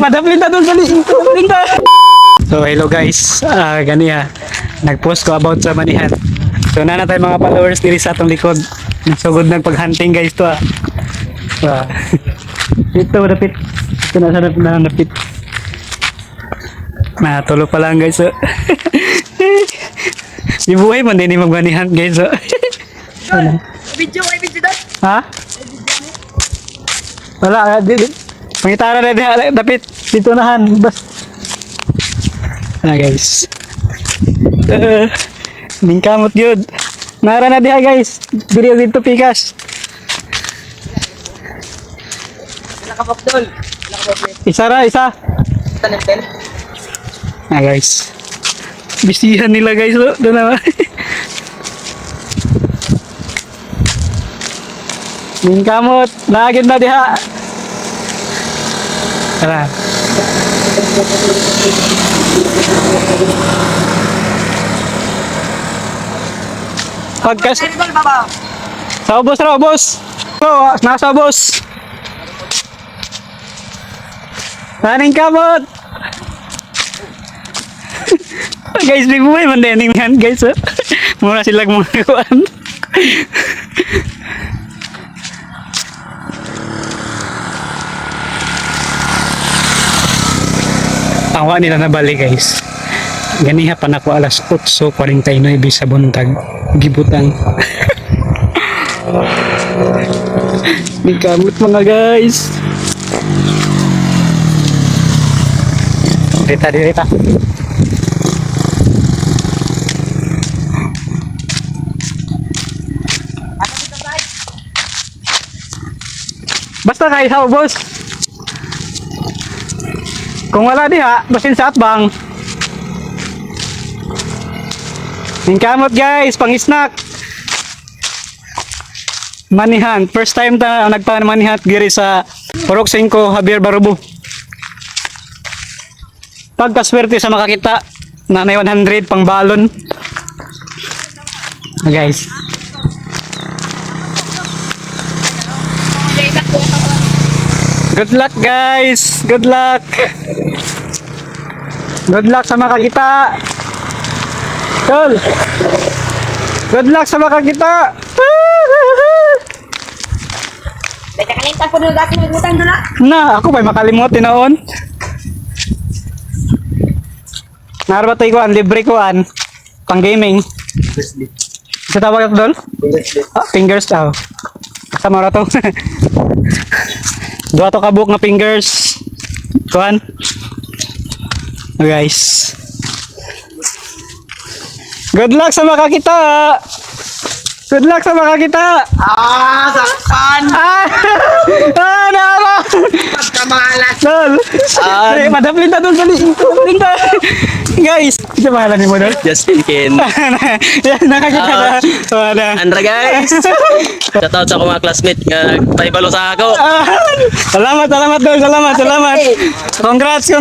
Madaplit na doon, dali. So, hello guys. Ganiya. Nag-post ko about sa manihan. So, na tayo mga followers diri sa atong likod. Nagsugod ng pag-hunting guys to Ito, napit. Ito na sarap na napit. Natulog pa lang guys. Di buhay man din yung magmanihan guys. Video doon. Ha? Wala, pangitara na din, dapit, dito nahan, bas. Guys. Ningkamot yun. Nara na diha guys, video dito pikas. Nakapapdol. Isa ra, isa. Tanenten. Guys. Bisihan nila guys, doon naman. Ningkamot, nagid na diha. Tara. Pagkas sa ubos raw, boss. Oh, nasa ubos. Naning kamot. Guys, big boy man din yan, guys. Mura sila mga kuan. Awa nila na balik guys. Ganiha pa na ko alas 8:49 sa buntag. Gibutang. May kamot mga guys. Dirita. Basta kayo sa boss. Kung wala diha, basin sa atbang. Ningkamot guys, pang snack. Manihan, first time ta nagpamanihan giri sa Purok 5 Javier Barubo. Pagkaswerte sa makakita na may 100 pang balon. Guys. Good luck guys. Good luck. Good luck sa makakita. Tol. Good luck sa makakita. Nakalimutan po nung dati nagutang doon Na, ako pa makalimot tinaon. Narabatay ko libre ko pang gaming. Sa tawag ito doon? Fingers daw. Sama ra to. Dua to kabuk nga fingers. Kuan. Guys. Good luck sa makakita. Good luck sa makakita. sakpan! Nama! Pagkamalas! Tol! Madaplit na doon, dali! Guys! Ito pangalan ni mo doon? Justin Ken. Yan, nakakita na. Wala. Andra guys. Shoutout sa akong mga classmate nga nagpaibalo sa ako. Salamat doon, salamat. Congrats!